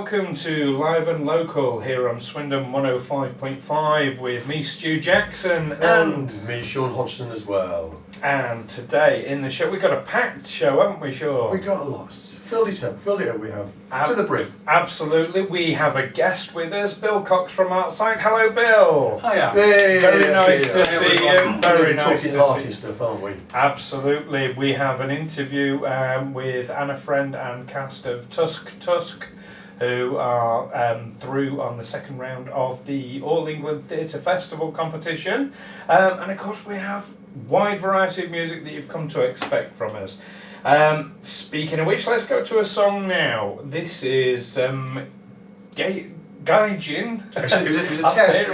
welcome to Live and Local here on Swindon 105.5 with me, Stu Jackson, and me, Sean Hodgson, as well. And today in the show, we've got a packed show, haven't we, Sean? We got a lot. Filled it up, we have. To the brim. Absolutely. We have a guest with us, Bill Cox from Outside. Hello, Bill. Hiya. Hey, Very nice to see you. Very nice to see you. Talking stuff, aren't we? Absolutely. We have an interview with Anna Friend and cast of Tusk, who are through on the second round of the All England Theatre Festival competition. And of course we have a wide variety of music that you've come to expect from us. Speaking of which, let's go to a song now. This is Gaijin. It was a test.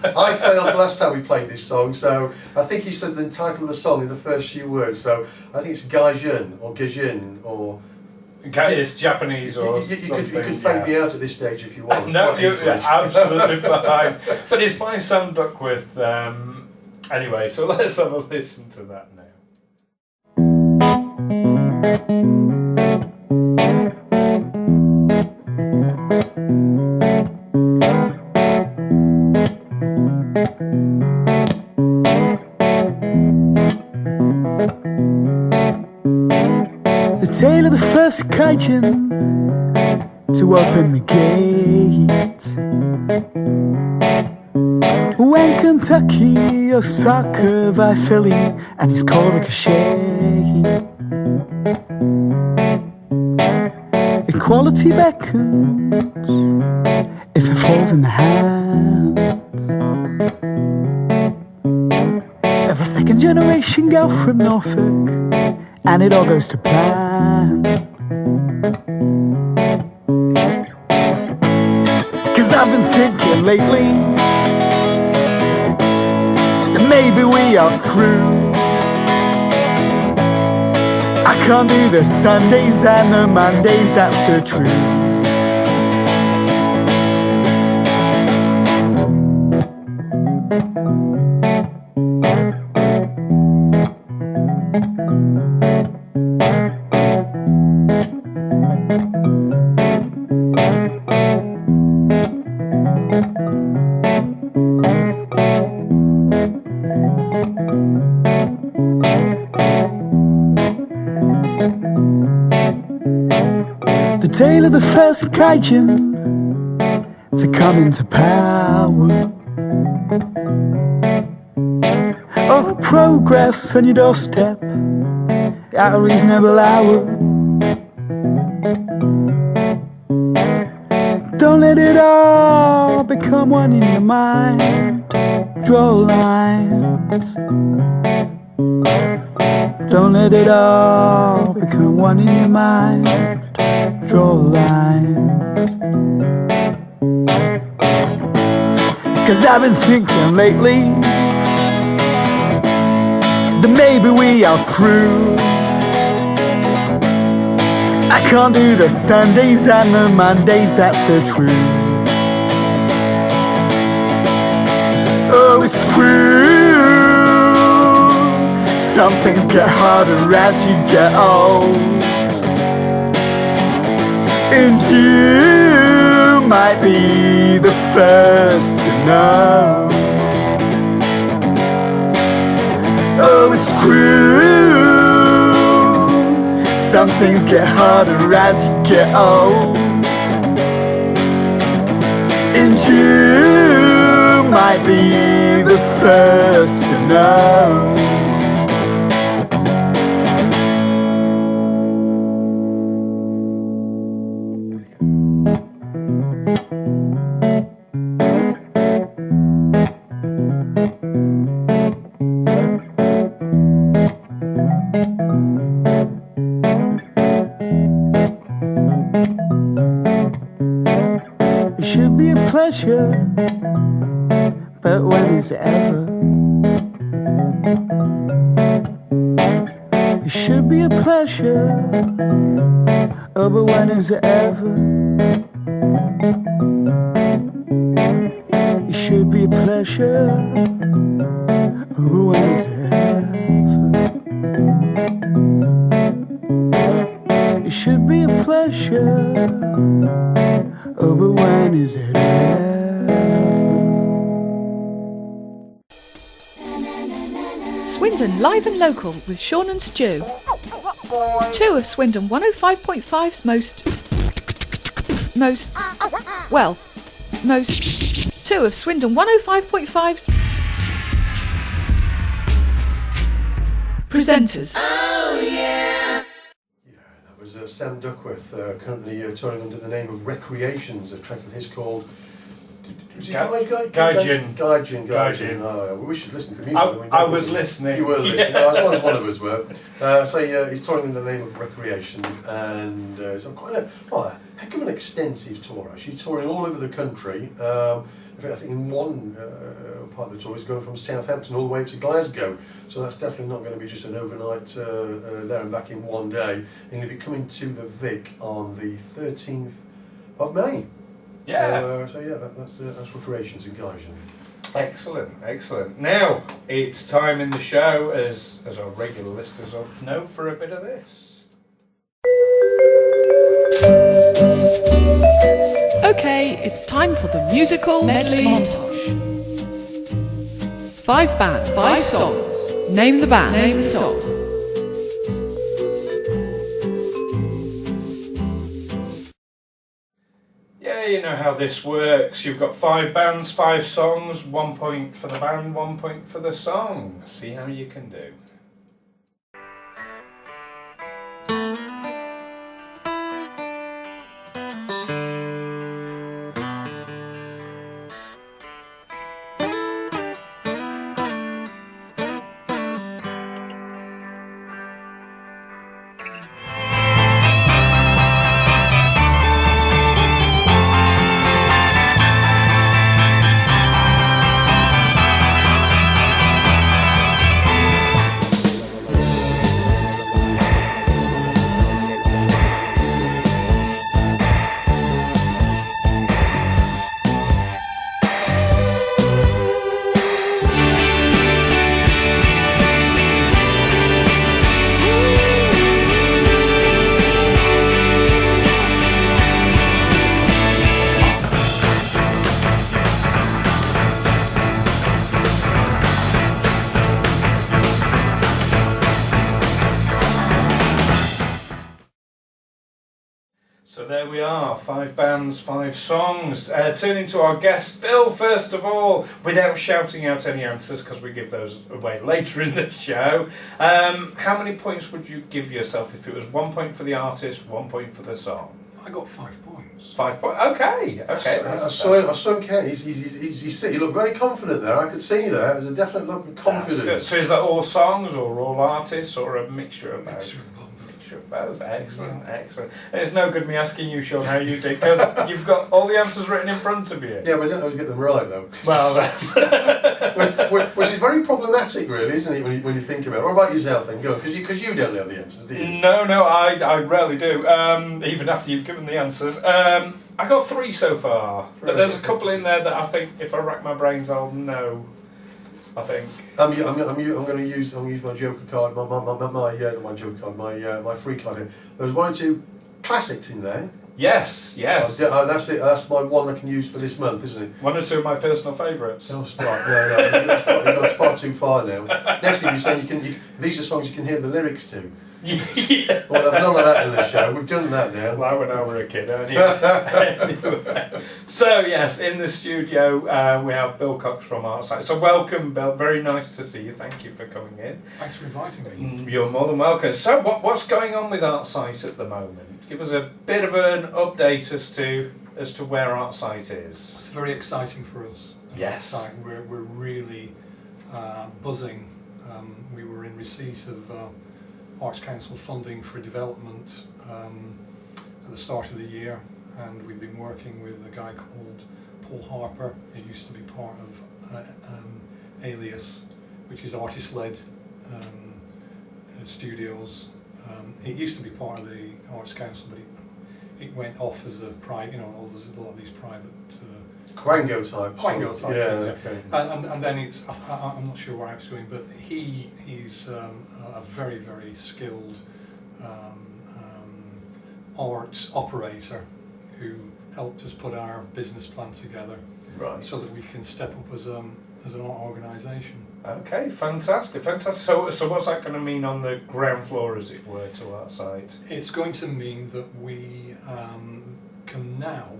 I failed last time we played this song, so I think he says the title of the song in the first few words. So I think it's Gaijin or Gaijin or. It's Japanese or you something. You could fake me out at this stage if you want. No, you're absolutely fine. But it's by Sam Duckworth. Anyway, so let's have a listen to that now. The tale of the first Gaijin to open the gate. When Kentucky, Osaka, by Philly, and he's called Ricochet. Equality beckons if it falls in the hand of a second generation gal from Norfolk, and it all goes to plan. Cause I've been thinking lately that maybe we are through. I can't do the Sundays and the Mondays, that's the truth. The tale of the first Gaijin to come into power. Oh, progress on your doorstep at a reasonable hour. Don't let it all become one in your mind. Draw lines. Don't let it all become one in your mind. Draw lines. Cause I've been thinking lately that maybe we are through. I can't do the Sundays and the Mondays, that's the truth. Oh, it's true. Some things get harder as you get old, and you might be the first to know. Oh, it's true. Some things get harder as you get old, and you might be the first to know. It should be a pleasure, but when is it ever? It should be a pleasure, oh, but when is it ever? It should be a pleasure, oh, but when is it ever? It should be a pleasure. Oh, but when is it ever? Swindon Live and Local with Sean and Stu. Two of Swindon 105.5's two of Swindon 105.5's presenters. Yeah, that was Sam Duckworth, currently touring under the name of Recreations, a track of his called Gaijin. Oh, we should listen to music. I was listening. You were listening, as long as one of us were. He's touring under the name of Recreations, and it's quite a heck of an extensive tour, actually, touring all over the country. In fact, I think in one part of the tour he's going from Southampton all the way up to Glasgow, so that's definitely not going to be just an overnight there and back in one day. And he'll be coming to the Vic on the 13th of May. Yeah. That's Recreations in Gaijin. Excellent. Now it's time in the show, as our regular listeners know, for a bit of this. Okay, it's time for the musical medley montage. 5 bands, 5 songs. Name the band, name the song. Yeah, you know how this works. You've got 5 bands, 5 songs, 1 point for the band, 1 point for the song. See how you can do. So there we are, 5 bands, 5 songs. Turning to our guest, Bill, first of all, without shouting out any answers, because we give those away later in the show. How many points would you give yourself if it was 1 point for the artist, 1 point for the song? I got 5 points. 5 points. Okay. I saw him count. He looked very confident there. I could see there. It was a definite look of confidence. Good. So is that all songs or all artists or a mixture of both? Mixture of both. Both. Excellent. And it's no good me asking you, Sean, how you did, because you've got all the answers written in front of you. Yeah, but I don't always get them right, though. Well, that's which is very problematic, really, isn't it, when you think about it? What about yourself, then? Go, because you don't know the answers, do you? No, I rarely do, even after you've given the answers. I got 3 so far, but there's a couple in there that I think if I rack my brains I'll know. I think I'm going to use my Joker card, my free card here. There's 1 or 2 classics in there. Yes. That's it. That's my one I can use for this month, isn't it? 1 or 2 of my personal favourites. Oh, stop! No, you've gone far too far now. Next thing you're saying these are songs you can hear the lyrics to. Yeah. Well, I've none of that in the show. We've done that now. Well, when I was a kid, anyway. So yes, in the studio we have Bill Cox from Artside. So welcome, Bill. Very nice to see you. Thank you for coming in. Thanks for inviting me. You're more than welcome. So what's going on with Artside at the moment? Give us a bit of an update as to where Artside is. It's very exciting for us. Yes. We're really buzzing. We were in receipt of Arts Council funding for development at the start of the year, and we've been working with a guy called Paul Harper. He used to be part of Alias, which is artist-led studios. It used to be part of the Arts Council, but it went off as a private. There's a lot of these private. Quango type. Quango type. Yeah. Okay. And then it's. I'm not sure where I was going, but he's a very, very skilled art operator who helped us put our business plan together, Right. so that we can step up as an art organisation. Okay, fantastic, fantastic. So what's that going to mean on the ground floor, as it were, to our site? It's going to mean that we can now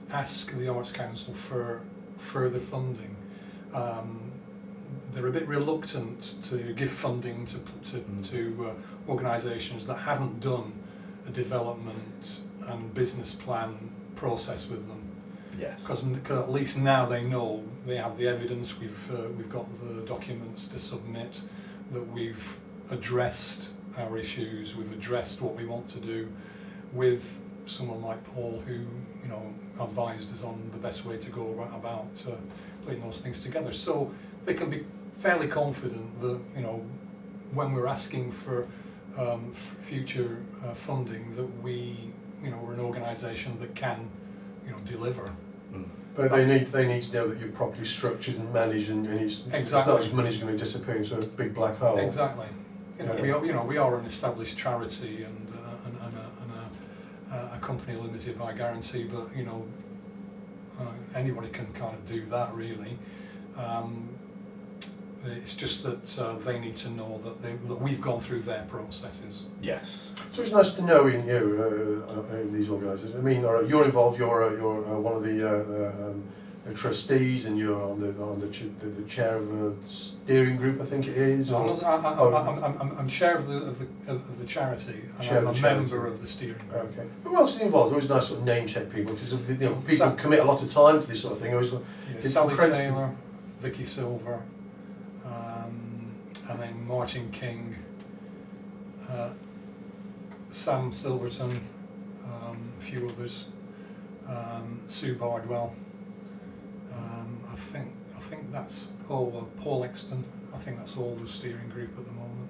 ask the Arts Council for further funding. They're a bit reluctant to give funding to organisations that haven't done a development and business plan process with them. Yes. Because at least now they know, they have the evidence, we've got the documents to submit, that we've addressed our issues, we've addressed what we want to do, with someone like Paul who, you know, advised us on the best way to go about putting those things together. So they can be fairly confident that, you know, when we're asking for future funding, that we, you know, we're an organisation that can, you know, deliver. But they need to know that you're properly structured and managed, and it's not as money's going to disappear into a big black hole. Exactly. We are an established charity and a company limited by guarantee, but you know, anybody can kind of do that really. It's just that they need to know that we've gone through their processes. Yes. So it's nice to know in you these organisations. I mean, you're involved. You're one of the trustees, and you're on the chair of a steering group, I think it is. I'm chair of the charity, and I'm a member of the steering group. Okay. Who else is involved? Always nice sort of name check people, because people commit a lot of time to this sort of thing. Always, Sally Taylor, Vicky Silver, and then Martin King, Sam Silverton, a few others, Sue Bardwell. I think that's all. Paul Exton. I think that's all the steering group at the moment.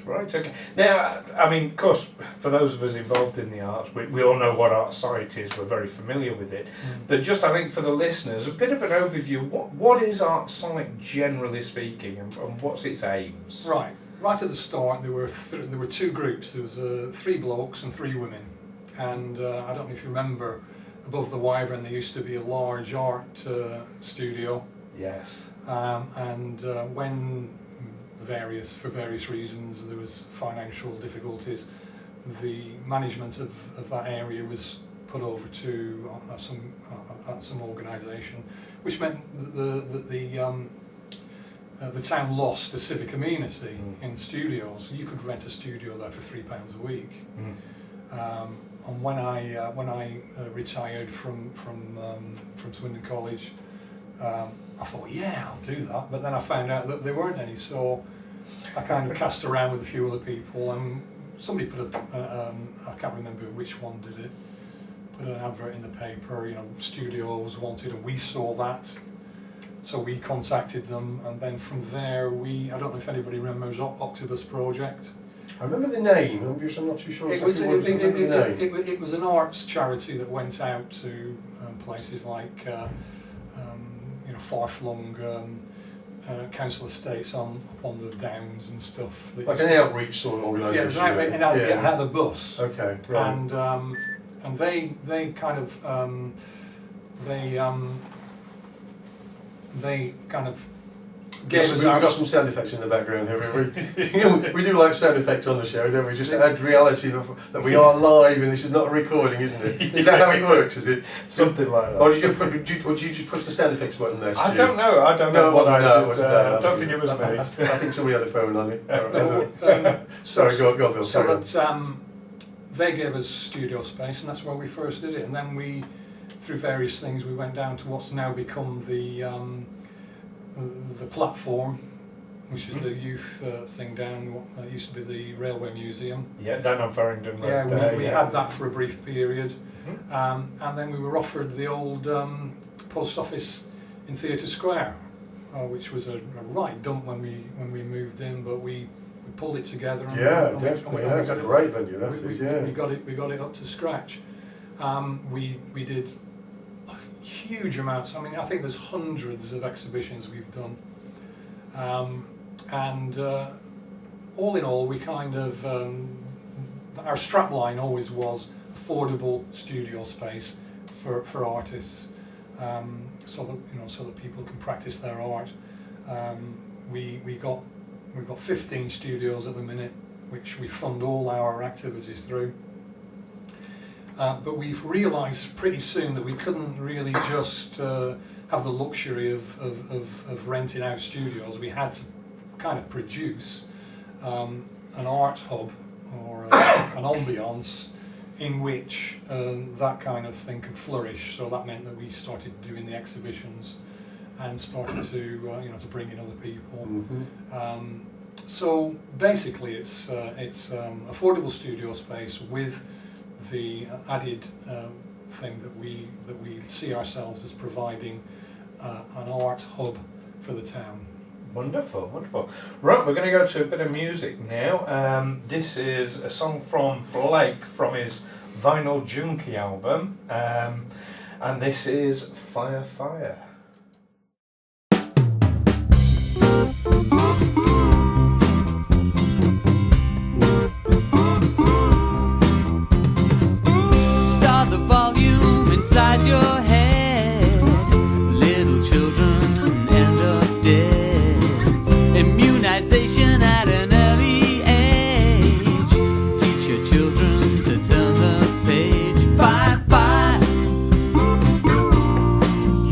Right, okay. Now, I mean, of course, for those of us involved in the arts, we all know what Art Sight is, we're very familiar with it. But just, I think, for the listeners, a bit of an overview, what is Art Sight, generally speaking, and what's its aims? Right at the start, there were two groups. There was 3 blokes and 3 women. And I don't know if you remember, above the Wyvern there used to be a large art studio. Yes. And when for various reasons there was financial difficulties, the management of that area was put over to some organisation, which meant that the town lost a civic amenity in studios. You could rent a studio there for £3 a week. And when I retired from Swindon College, I thought, yeah, I'll do that. But then I found out that there weren't any, so I kind of cast around with a few other people, and somebody put I can't remember which one did it, put an advert in the paper, you know, studios wanted, and we saw that. So we contacted them, and then from there I don't know if anybody remembers Octopus Project. I remember the name. I'm not too sure. It was an arts charity that went out to places like far-flung council estates on the downs and stuff. Like an outreach sort of organisation. Yeah, it had a bus. Okay, right. And they kind of gave us. We've got some sound effects in the background here. We do like sound effects on the show, don't we? Just to add reality that we are live and this is not a recording, isn't it? Is that how it works? Is it something like that? Or did you just push the sound effects button there, Stu? I don't know. I don't know. I don't think it was me. I think somebody had a phone on it. Sorry, go on, Bill. So that they gave us studio space, and that's where we first did it. And then we, through various things, we went down to what's now become the platform, which is the youth thing down what used to be the Railway Museum. Yeah, down on Farringdon Road. Yeah, we had that for a brief period, and then we were offered the old post office in Theatre Square, which was a right dump when we moved in, but we pulled it together. And definitely. That's a great venue. We got it up to scratch. We did huge amounts. I mean, I think there's hundreds of exhibitions we've done, and all in all, we kind of our strapline always was affordable studio space for artists, so that people can practice their art. We've got 15 studios at the minute, which we fund all our activities through. But we've realised pretty soon that we couldn't really just have the luxury of renting out studios. We had to kind of produce an art hub or an ambience in which that kind of thing could flourish. So that meant that we started doing the exhibitions and started to to bring in other people. Mm-hmm. So basically, it's affordable studio space with the added thing that we see ourselves as providing an art hub for the town. Wonderful, wonderful. Right, we're going to go to a bit of music now. This is a song from Blake from his Vinyl Junkie album, and this is Fire Fire. Start the volume inside your head. Little children end up dead. Immunization at an early age. Teach your children to turn the page. Fire, fire.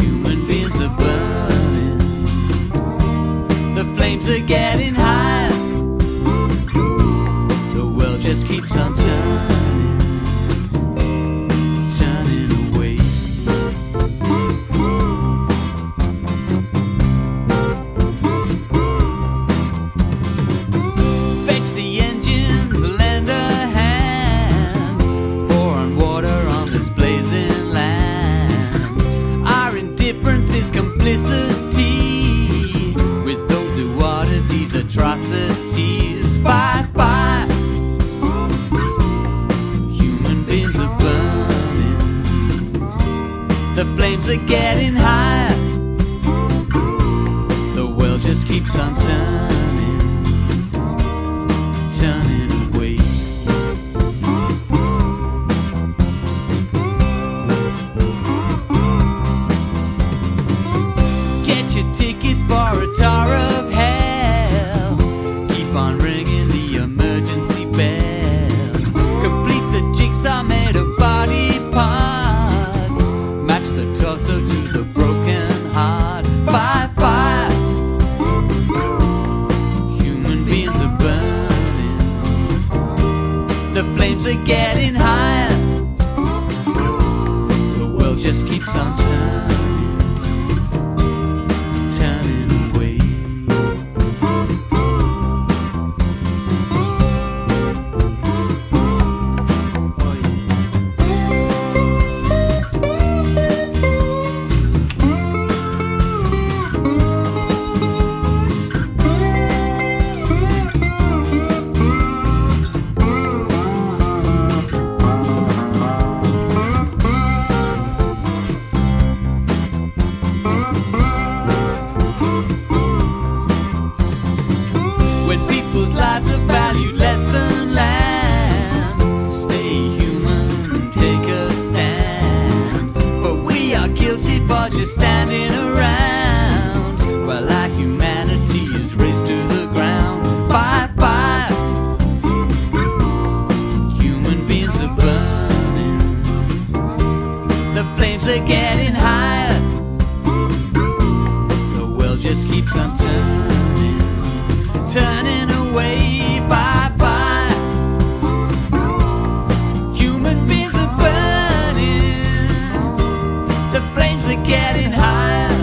Human beings are burning. The flames are getting higher. The world just keeps on turning. With those who ordered these atrocities. Fire, fire. Human beings are burning. The flames are getting higher. The world just keeps on turning, turning away. Ticket for a tour of hell. Keep on ringing the emergency bell. Complete the jigsaw made of body parts. Match the torso to the broken heart. Fire, fire. Human beings are burning. The flames are getting higher. The world just keeps on turning. Are getting higher. The world just keeps on turning, turning away. Bye bye. Human beings are burning. The flames are getting higher.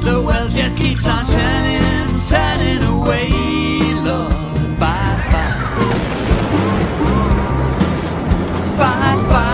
The world just keeps on turning, turning away. Lord, bye bye. Bye bye.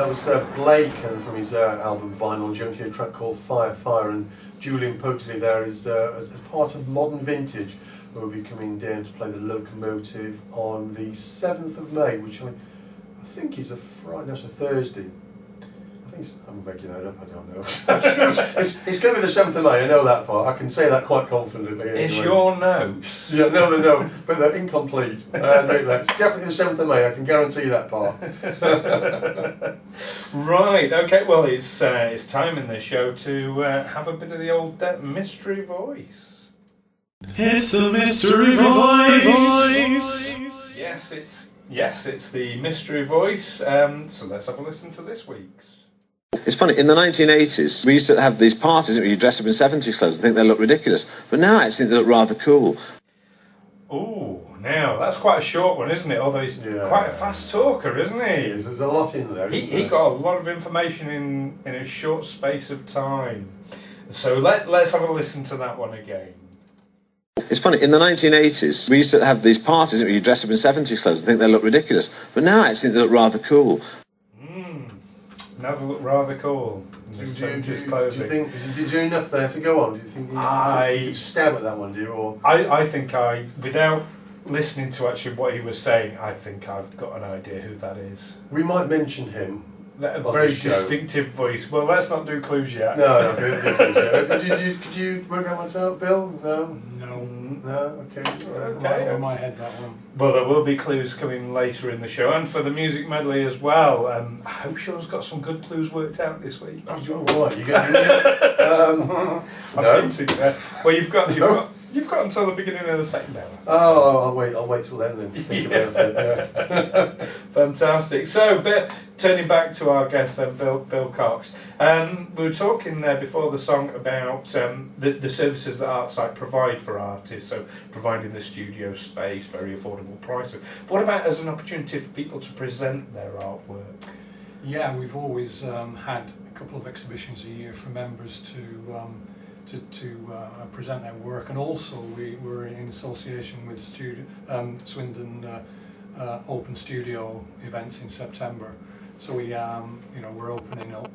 that was Blake from his album Vinyl Junkie, a track called Fire, and Julian Pugsley there is as part of Modern Vintage, who will be coming down to play the Locomotive on the 7th of May, which I think is a Friday, no, it's a Thursday. I'm making that up, I don't know. it's going to be the 7th of May, I know that part. I can say that quite confidently. It's anyway. your notes. Yeah, no, but they're incomplete. It's definitely the 7th of May, I can guarantee that part. Right, okay, well, it's time in the show to have a bit of the old mystery voice. It's the mystery voice. Yes, it's the mystery voice. So let's have a listen to this week's. It's funny, in the 1980s, we used to have these parties where you dress up in 70s clothes and think they look ridiculous. But now I actually think they look rather cool. Ooh, now, that's quite a short one, isn't it? Although he's quite a fast talker, isn't he? There's a lot in there. He got a lot of information in a short space of time. So let's have a listen to that one again. It's funny, in the 1980s, we used to have these parties where you dress up in 70s clothes and think they look ridiculous. But now I actually think they look rather cool. Now they look rather cool. Do you think, did you do enough there to go on? Do you think you could stab at that one, do you? Or? I think without listening to actually what he was saying, I think I've got an idea who that is. We might mention him. A very distinctive voice. Well, let's not do clues yet. No, could you work that one out, Bill? No? No? Okay. Right over my head, that one. Well, there will be clues coming later in the show, and for the music medley as well. I hope Sean's got some good clues worked out this week. Oh, you're right. You got no. Well, you've got until the beginning of the second hour. Oh, I'll wait till then think about it. Yeah. Fantastic. So, turning back to our guest then, Bill Cox. We were talking there before the song about the services that Artsite provide for artists, so providing the studio space, very affordable prices. But what about as an opportunity for people to present their artwork? Yeah, we've always had a couple of exhibitions a year for members to present their work, and also we're in association with Swindon Open Studio events in September. So we're opening up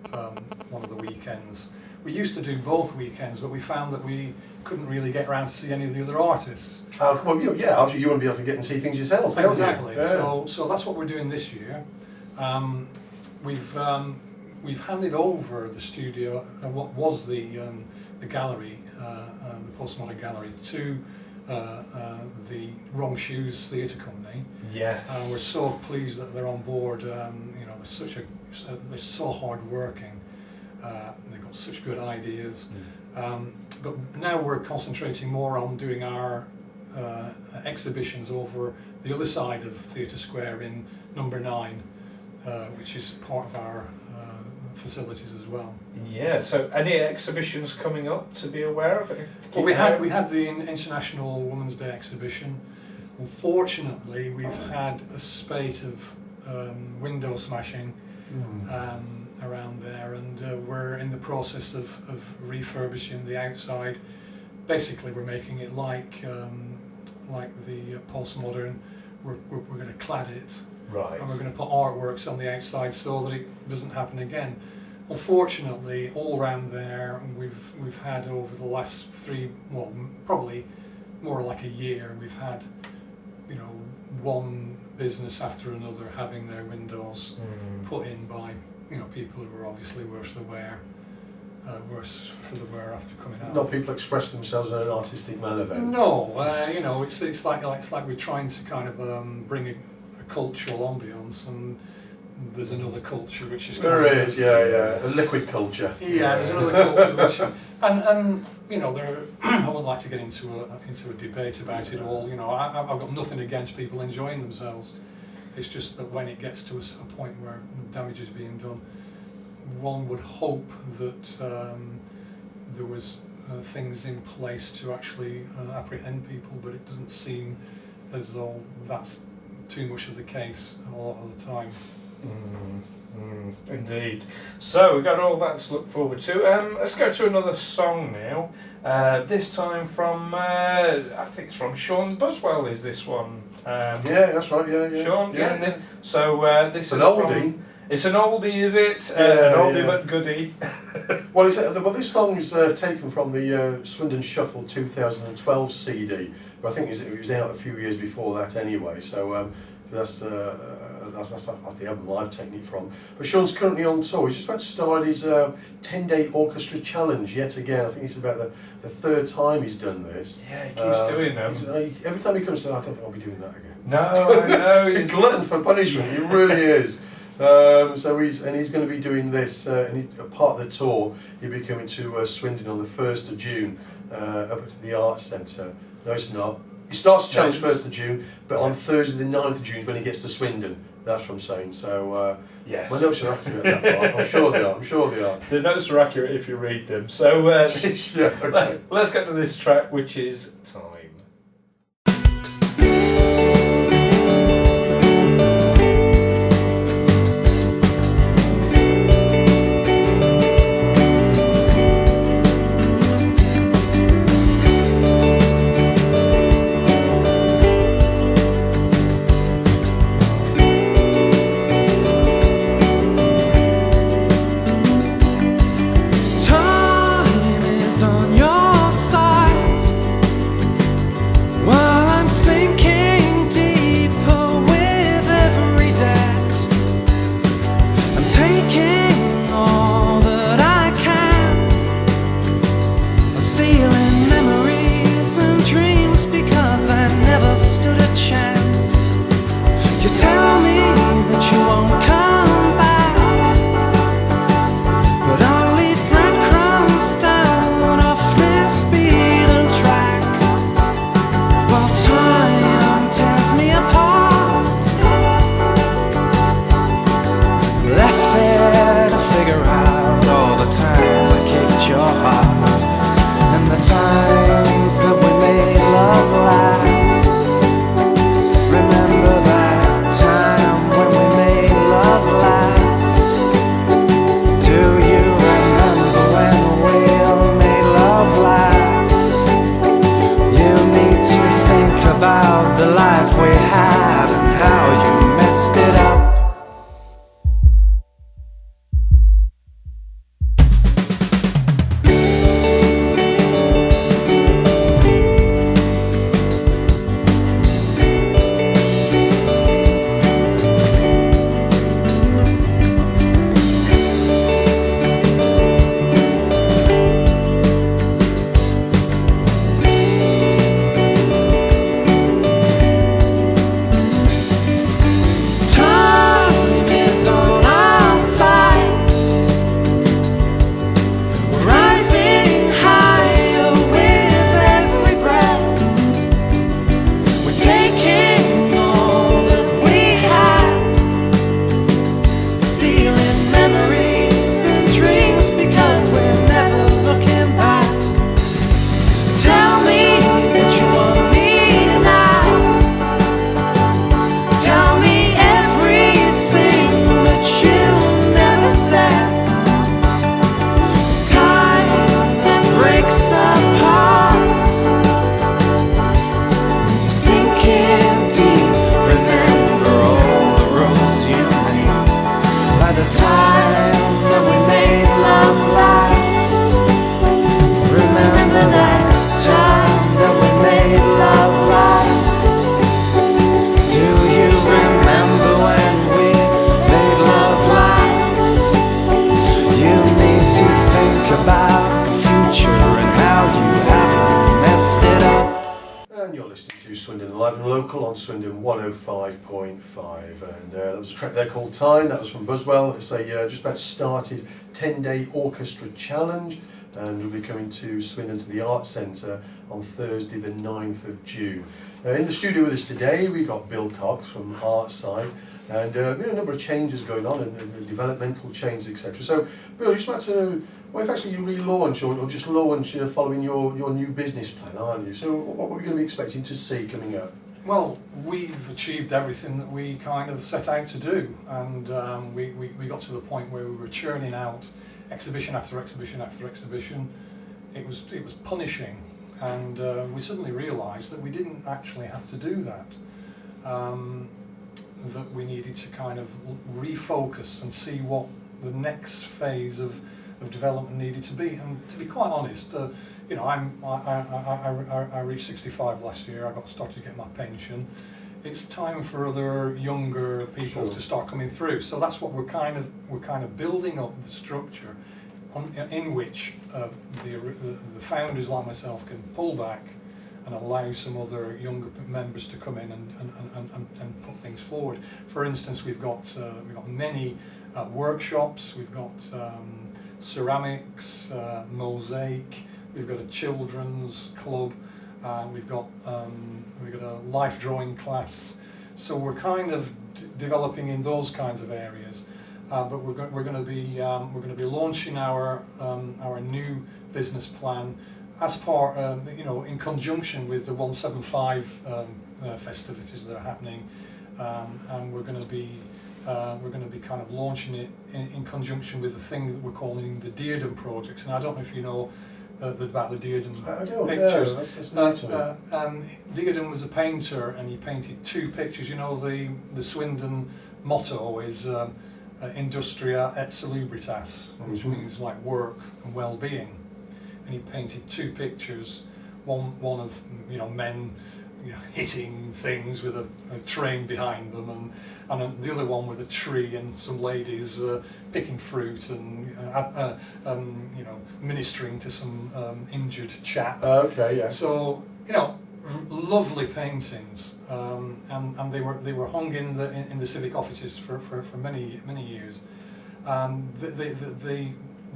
one of the weekends. We used to do both weekends, but we found that we couldn't really get around to see any of the other artists. Well, obviously you want to be able to get and see things yourself. Exactly. Yeah. So that's what we're doing this year. We've handed over the studio, what was the gallery, the Postmodern Gallery, to the Wrong Shoes Theatre Company. Yes. We're so pleased that they're on board. They're so hard working. They've got such good ideas. But now we're concentrating more on doing our exhibitions over the other side of Theatre Square in number 9, which is part of our facilities as well. Yeah, so any exhibitions coming up to be aware of? Well, we had the International Women's Day exhibition. Unfortunately, we've had a spate of window smashing around there, and we're in the process of refurbishing the outside. Basically, we're making it like the postmodern. We're going to clad it. Right. And we're going to put artworks on the outside so that it doesn't happen again. Unfortunately, all around there, we've had over the last probably more like a year, we've had, one business after another having their windows put in by, people who are obviously worse for the wear after coming out. Not people express themselves in an artistic manner then. No, it's like we're trying to kind of bring a cultural ambience, and there's another culture which is a liquid culture. Yeah, there's another culture which, and there. I wouldn't like to get into a debate about it all. I've got nothing against people enjoying themselves. It's just that when it gets to a point where damage is being done, one would hope that there was things in place to actually apprehend people, but it doesn't seem as though that's too much of the case a lot of the time. Indeed. So we've got all that to look forward to. Let's go to another song now. This time from I think it's from Sean Buswell. Is this one? Yeah, that's right. Yeah. Sean. Yeah. So this an is oldie. It's an oldie, is it? An oldie but goodie. Well, this song is taken from the Swindon Shuffle 2012 CD, but I think it was out a few years before that anyway. So that's the album I've taken it from. But Sean's currently on tour. He's just about to start his 10-day orchestra challenge yet again. I think it's about the third time he's done this. Yeah, he keeps doing them. Every time he comes to, I don't think I'll be doing that again. No, I know. He's glutton for punishment. He really is. So he's going to be doing this, and he's a part of the tour. He'll be coming to Swindon on the 1st of June, up to the Arts Centre. No, it's not. He starts the challenge 1st of June, but on Thursday the 9th of June is when he gets to Swindon. That's what I'm saying. So yes. my notes are accurate at that part. I'm sure they are. The notes are accurate if you read them. So yeah, okay. Let's get to this track, which is Time. On your side, while I'm sinking deeper with every debt, I'm taking all that I can. I'm stealing memories and dreams because I never stood a chance. You tell me that you won't come back, but I'll leave breadcrumbs down speed and track, while time tears me apart. Left here to figure out all the times I kicked your heart, and the times that we made love last. Remember that time when we made love last? Do you remember when we made love last? You need to think about the life we had and how you messed it up. Swindon live and local on Swindon 105.5, and that was a track there called Time. That was from Buswell. It's just about to start his 10-day orchestra challenge, and we'll be coming to Swindon to the Arts Centre on Thursday the 9th of June. In the studio with us today we've got Bill Cox from Artside, and a number of changes going on and developmental changes, etc. So Bill, you're just about to, well, if actually you relaunch or just launch following your new business plan, aren't you? So what are we going to be expecting to see coming up? Well, we've achieved everything that we kind of set out to do, and we got to the point where we were churning out exhibition after exhibition after exhibition. It was punishing, and we suddenly realised that we didn't actually have to do that. that we needed to kind of refocus and see what the next phase of development needed to be. And to be quite honest, you know, I reached 65 last year. I got started to get my pension. It's time for other younger people Sure. to start coming through. So that's what we're kind of building up the structure in which the founders like myself can pull back and allow some other younger members to come in and put things forward. For instance, we've got many workshops. We've got ceramics, mosaic. We've got a children's club. We've got a life drawing class. So we're kind of developing in those kinds of areas. But we're going to be launching our new business plan as part, you know, in conjunction with the 175 festivities that are happening, and we're going to be kind of launching it in conjunction with the thing that we're calling the Dearden projects. And I don't know if you know about the Dearden pictures. That's new to me. Dearden was a painter, and he painted 2 pictures. You know, the Swindon motto is Industria et Salubritas, which means like work and well-being. And he painted 2 pictures, one of, you know, men, you know, hitting things with a train behind them, and the other one with a tree and some ladies picking fruit and you know, ministering to some injured chap. Okay, yeah. So, you know, lovely paintings, and they were hung in the civic offices for many years.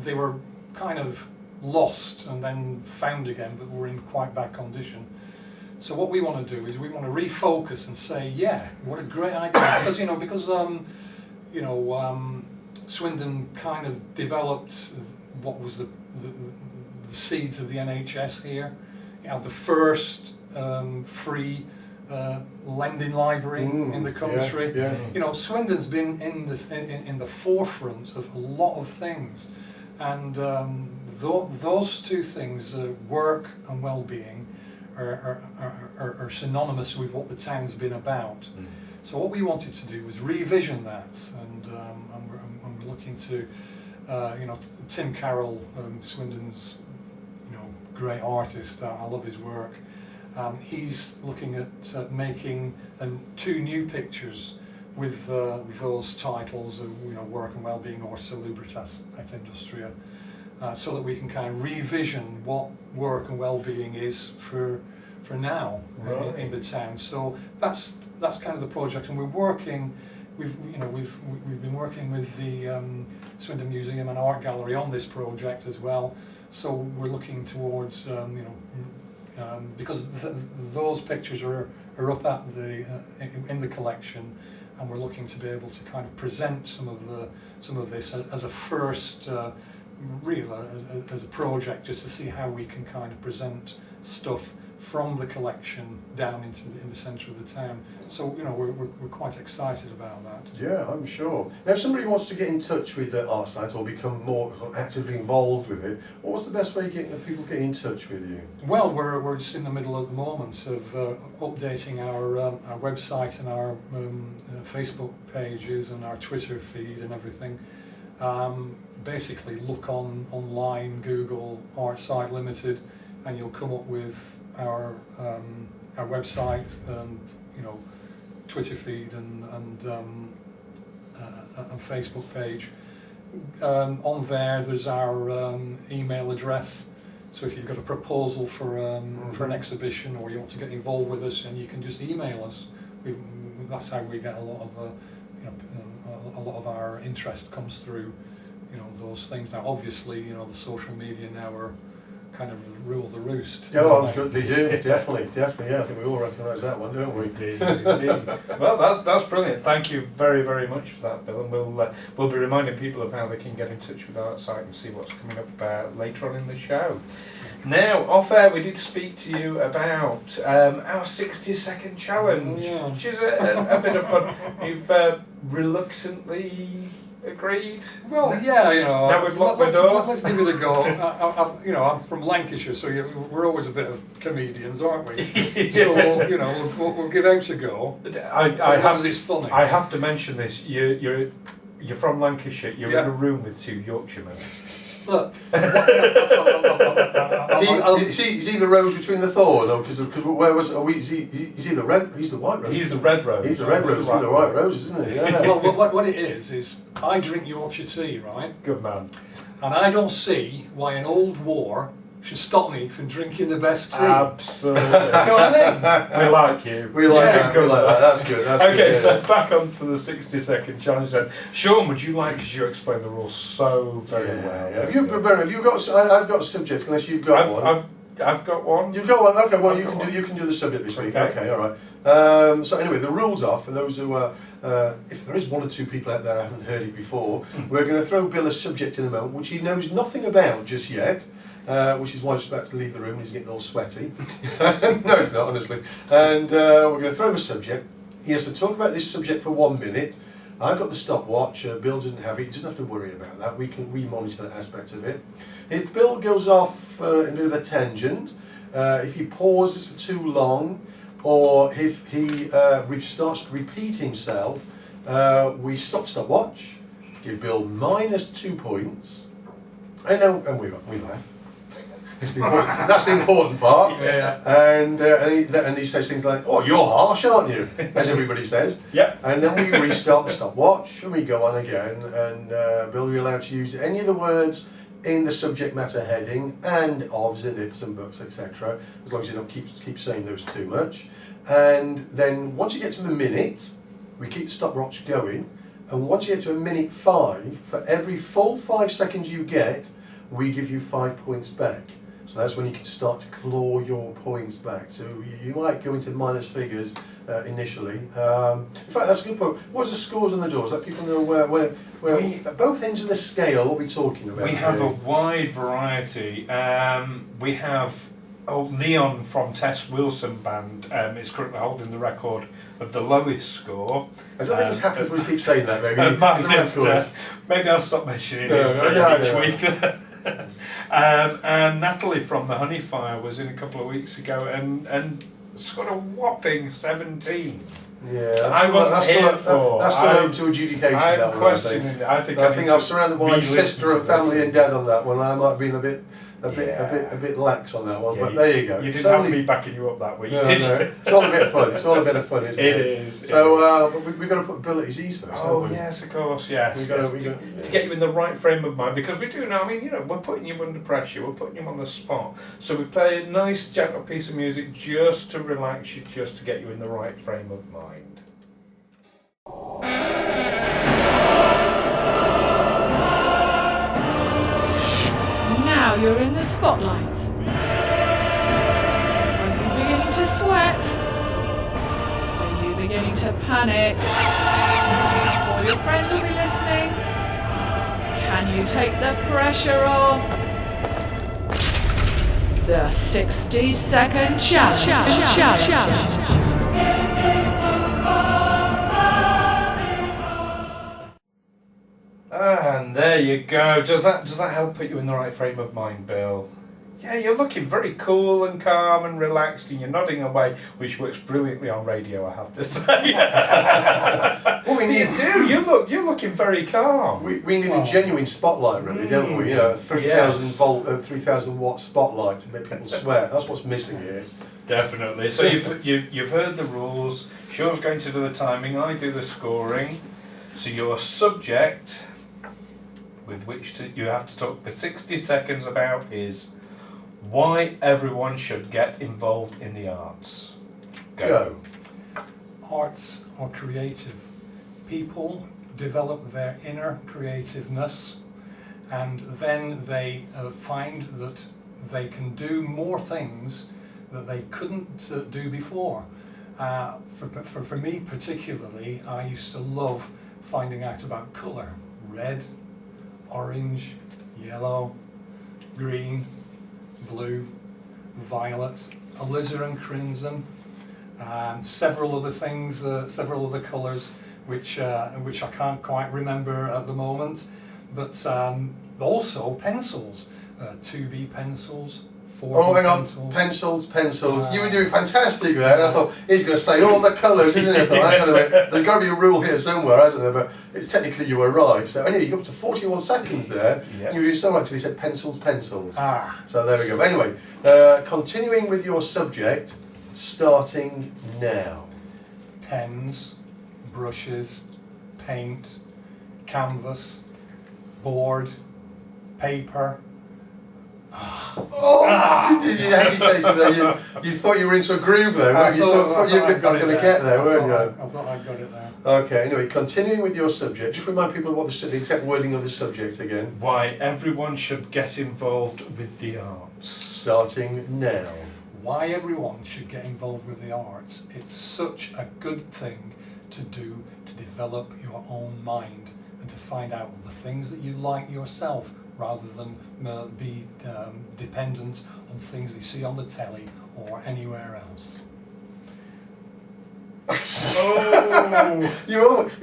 They were kind of lost and then found again, but were in quite bad condition. So what we want to do is we want to refocus and say, yeah, what a great idea, because Swindon kind of developed what was the seeds of the NHS here. It had the first free lending library in the country. Yeah. You know, Swindon's been in the forefront of a lot of things, and those 2 things, work and well-being, are synonymous with what the town's been about. So what we wanted to do was revision that, and we're looking to, you know, Tim Carroll, Swindon's, you know, great artist. I love his work. He's looking at making 2 new pictures with those titles of, you know, work and well-being or Salubritas et Industria, so that we can kind of revision what work and well-being is for now in the town. So that's kind of the project, and we're working. We've been working with the Swindon Museum and Art Gallery on this project as well. So we're looking towards, you know, because those pictures are up at in the collection, and we're looking to be able to kind of present some of this as a first as a project, just to see how we can kind of present stuff from the collection down in the centre of the town. So, you know, we're quite excited about that. Yeah, I'm sure. Now, if somebody wants to get in touch with the ArtSite or become more actively involved with it, what's the best way of people getting in touch with you? Well, we're just in the middle at the moment of updating our website and our Facebook pages and our Twitter feed and everything. Basically, look online, Google ArtSite Limited, and you'll come up with our website, you know, Twitter feed and Facebook page. On there's our email address. So if you've got a proposal for an exhibition, or you want to get involved with us, and you can just email us. That's how we get a lot of a lot of our interest comes through. You know, those things. Now, obviously, you know, the social media now are kind of rule the roost. Yeah, well, they do, definitely, yeah, I think we all recognise that one, don't we? Indeed. Well, that's brilliant. Thank you very, very much for that, Bill, and we'll be reminding people of how they can get in touch with our site and see what's coming up later on in the show. Now, off air, we did speak to you about our 60-second challenge, which is a bit of fun. You've reluctantly Agreed? Well, yeah, you know. Now we've locked the door. Let's give it a go. I'm from Lancashire, so we're always a bit of comedians, aren't we? Yeah. So we'll give out a go. As long as it's funny. I have to mention this. You're from Lancashire. You're Yeah. in a room with 2 Yorkshiremen. Look. Is he the rose between the thorn? Or because where was? Is he the red? He's the white rose. He's the red rose. He's the red rose between the white roses, isn't he? Yeah. Well, what it is I drink Yorkshire tea, right? Good man. And I don't see why an old war should stop me from drinking the best tea. Absolutely. You know what I mean? We like you. We like Yeah, that. We like that. That's good. That's Okay, good, so back on to the 60-second challenge then. Sean, would you like, because you explained the rules so very well. Yeah. Have you got? I've got a subject. Unless you've got one. I've got one. You've got one. Okay. Well, you can do the subject this week. Okay. All right. So anyway, the rules are for those who if there is 1 or 2 people out there who haven't heard it before, we're going to throw Bill a subject in a moment which he knows nothing about just yet. Which is why he's about to leave the room and he's getting all sweaty. No, he's not, honestly. And we're going to throw him a subject. He has to talk about this subject for 1 minute. I've got the stopwatch. Bill doesn't have it. He doesn't have to worry about that. We monitor that aspect of it. If Bill goes off in a bit of a tangent, if he pauses for too long, or if he starts to repeat himself, we stop the stopwatch, give Bill -2 points, and we laugh. That's the important part. Yeah. And he says things like, "Oh, you're harsh, aren't you?" As everybody says. Yep. And then we restart the stopwatch and we go on again. And Bill, you're allowed to use any of the words in the subject matter heading and ofs and ifs and buts, etc. As long as you don't keep saying those too much. And then once you get to the minute, we keep the stopwatch going. And once you get to a minute 5, for every full 5 seconds you get, we give you 5 points back. So that's when you can start to claw your points back. So you might go into minus figures initially. In fact, that's a good point. What's the scores on the doors? Let people know where at both ends of the scale, what we're talking about. We have a wide variety. We have Leon from Tess Wilson Band is currently holding the record of the lowest score. I don't think it's happened if we keep saying that, maybe. Maybe I'll stop mentioning it each week. And Natalie from the Honey Fire was in a couple of weeks ago and scored a whopping 17. Yeah, that's still up to adjudication. I'm questioning it. I think I've surrounded my sister and family and dad on that one. I might have been a bit lax on that one, but there you go. You didn't have me backing you up that week, did you? It's all a bit of fun. It's all a bit of fun, isn't it? It is. So, but we've got to put Bill at his ease first. Oh yes, of course, yes. To get you in the right frame of mind, because we do now. I mean, we're putting you under pressure. We're putting you on the spot. So we play a nice, gentle piece of music just to relax you, just to get you in the right frame of mind. Now you're in the spotlight. Are you beginning to sweat? Are you beginning to panic? All your friends will be listening. Can you take the pressure off? The 60-second challenge. And there you go. Does that help put you in the right frame of mind, Bill? Yeah, you're looking very cool and calm and relaxed, and you're nodding away, which works brilliantly on radio, I have to say. Well, You're looking very calm. We need a genuine spotlight, really, don't we? A 3,000 volt, 3,000 watt spotlight to make people sweat. That's what's missing here. Definitely. So you've heard the rules. Sean's going to do the timing. I do the scoring. So your subject, with which you have to talk for 60 seconds about, is why everyone should get involved in the arts. Go. Arts are creative. People develop their inner creativeness, and then they find that they can do more things that they couldn't do before. For me particularly, I used to love finding out about colour. Red, orange, yellow, green, blue, violet, alizarin crimson, several other things, several other colours which I can't quite remember at the moment. But also pencils, 2B pencils, 4B Oh, hang on, pencils. You were doing fantastic there. And I thought, he's going to say all the colours, isn't he? I thought, hang on a minute, there's got to be a rule here somewhere, hasn't there? But technically you were right. So anyway, you got up to 41 seconds there. Yeah. You were doing so right until he said pencils. Ah. So there we go. But anyway, continuing with your subject, starting now. Pens, brushes, paint, canvas, board, paper. Oh, you hesitated there. You thought you were into a groove there, weren't you? You thought you were going to get there, weren't you? I thought I'd got it there. Okay, anyway, continuing with your subject, just remind people of what the exact wording of the subject again. Why everyone should get involved with the arts. Starting now. Why everyone should get involved with the arts. It's such a good thing to do to develop your own mind and to find out the things that you like yourself, rather than be dependent on things you see on the telly or anywhere else. Oh!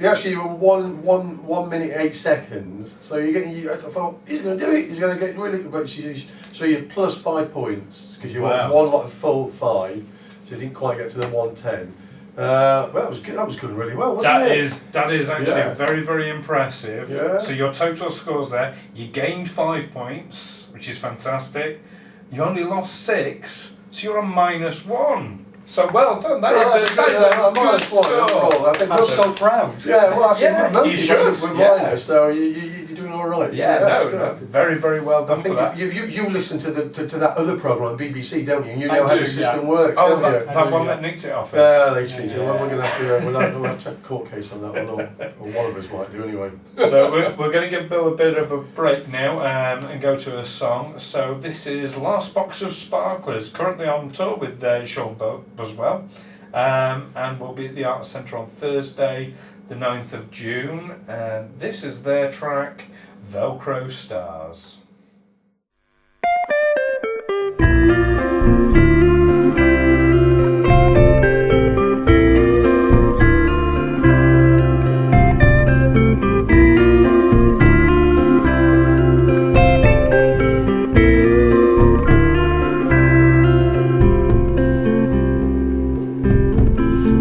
you actually were 1 minute 8 seconds. So you're getting. I thought he's going to do it. He's going to get really. But so you're plus 5 points because you Wow. won like a full 5. So you didn't quite get to the 110. Well, that was good. That was going really well, wasn't it? That is actually Yeah. very, very impressive. Yeah. So your total scores there, you gained 5 points, which is fantastic. You only lost 6, so you're on -1. So well done. That is a good minus 1 score. overall. I think I'm so proud. Yeah, well, that's Yeah, most you people should, were yeah. minus, so you're doing all right. Yeah, that's no, good. very, very well I done for think that. you listen to that other programme on BBC, don't you? And you I know how do, the system yeah. works, Oh, don't you? that one yeah. that nicked it off. They cheated. Yeah. Well, we're going to have we'll have to have a court case on that one, or one of us might do anyway. So we're going to give Bill a bit of a break now and go to a song. So this is Last Box of Sparklers, currently on tour with Sean Buswell, and we'll be at the Arts Centre on Thursday, the 9th of June. And this is their track, Velcro Stars.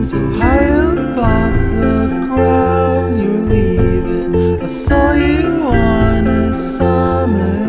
So high above the ground, you're leaving. I saw you on a summer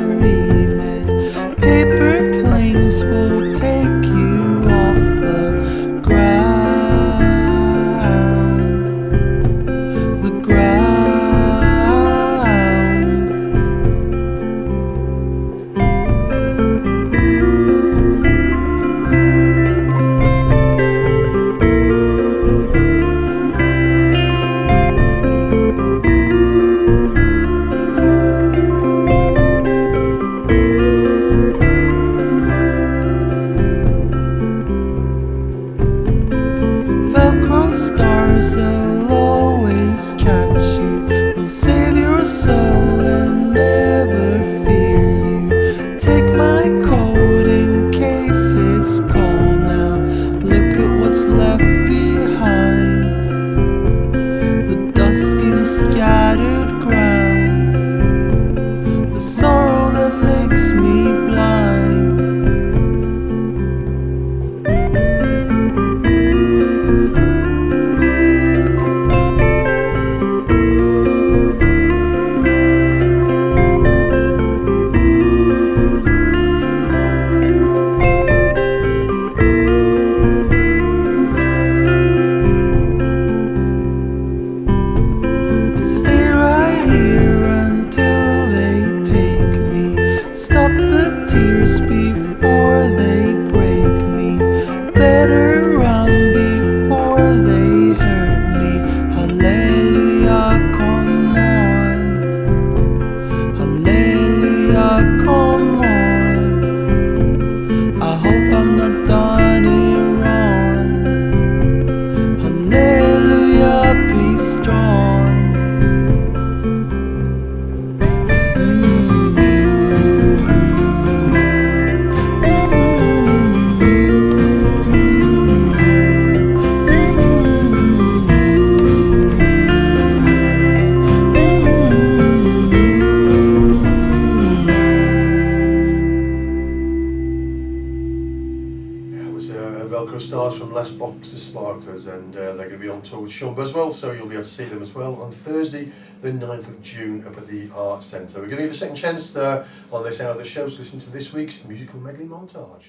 Rockers, and they're going to be on tour with Sean Buswell, so you'll be able to see them as well on Thursday, the 9th of June, up at the Arts Centre. We're going to give a second chance on this hour of the show to listen to this week's musical medley montage.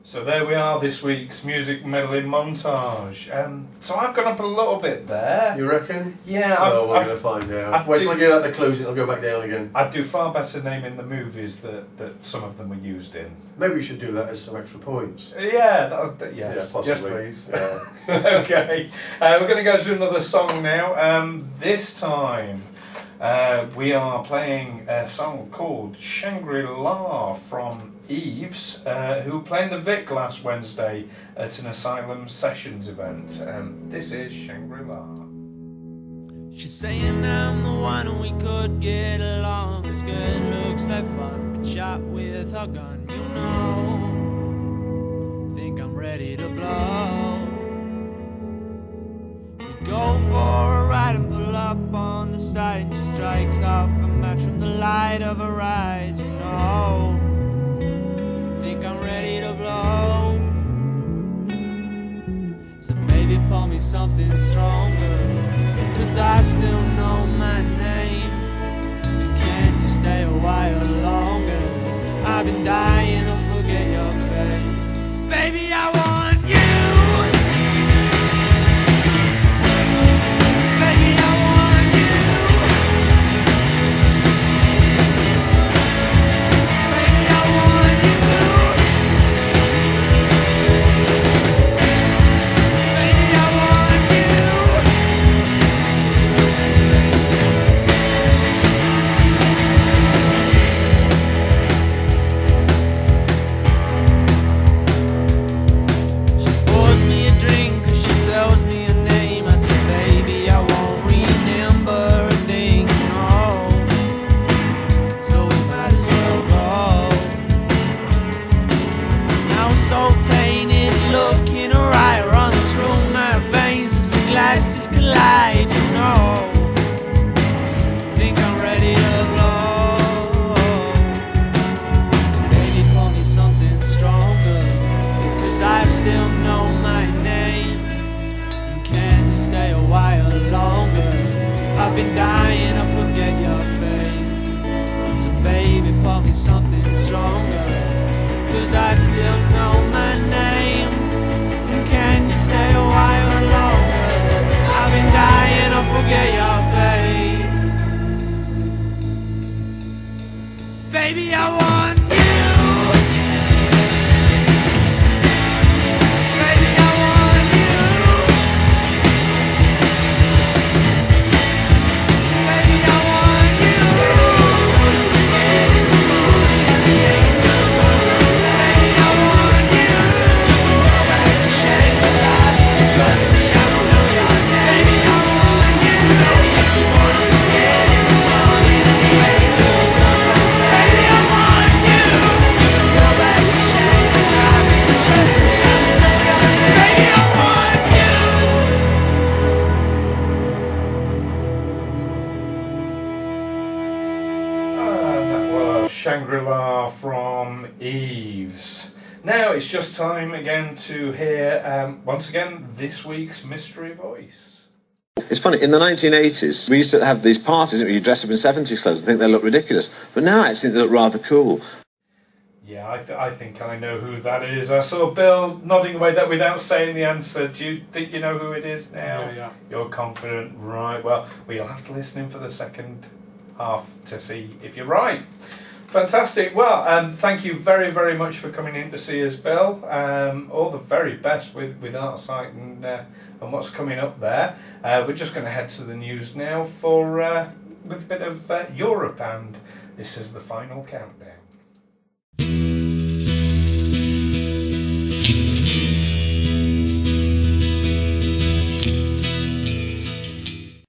So there we are, this week's music medley montage. So I've gone up a little bit there. You reckon? Yeah. Oh, we're going to find out. Wait till I get out the closing, I'll go back down again. I'd do far better naming the movies that some of them were used in. Maybe we should do that as some extra points. Yeah, yes. Yeah, possibly. Yes, please. Yeah. Okay. We're going to go to another song now. This time we are playing a song called Shangri-La from Eves, who were playing the Vic last Wednesday at an Asylum Sessions event. This is Shangri-La. She's saying I'm the one and we could get along. It's good, looks like fun, get shot with her gun, you know. Think I'm ready to blow. We go for a ride and pull up on the side, and she strikes off a match from the light of her eyes, you know. Think I'm ready to blow. So baby, pour me something stronger, 'cause I still know my name. Can you stay a while longer? I've been dying to forget your face. Baby, I want you. Baby, I want you. Baby, I want you. Baby, I want you. She pours me a drink 'cause she tells me her name. I said, baby, I won't remember a thing, no. So we might as well go. Now I'm so tainted, look in her eye, runs through my veins as the glasses collide, you know. Think I'm ready to blow. Baby, pour me something stronger, 'cause I still know my name. And can you stay a while longer? I've been dying to forget your face. So baby, pour me something stronger, 'cause I still know my name. And can you stay a while longer? I've been dying to forget your face. Baby, I want you. Baby, I want you. Baby, I want you. Baby, I want you. Go back to Shangri-La. Trust me, I don't know your name. Baby, I want you. Baby, if you wanna forget in the morning, the angels come. Baby, I want you. Go back to Shangri-La. Trust me, I don't know your name. Baby, I want you. And that was Shangri-La from Eves. Now it's just time again to hear, once again, this week's mystery voice. It's funny, in the 1980s, we used to have these parties, didn't we? You dress up in 70s clothes and think they look ridiculous. But now I actually think they look rather cool. Yeah, I think I know who that is. I saw Bill nodding away that without saying the answer. Do you think you know who it is now? Yeah. You're confident, right? Well, we'll have to listen in for the second half to see if you're right. Fantastic. Well, thank you very, very much for coming in to see us, Bill. All the very best with Artsite and what's coming up there. We're just going to head to the news now with a bit of Europe, and this is the final countdown.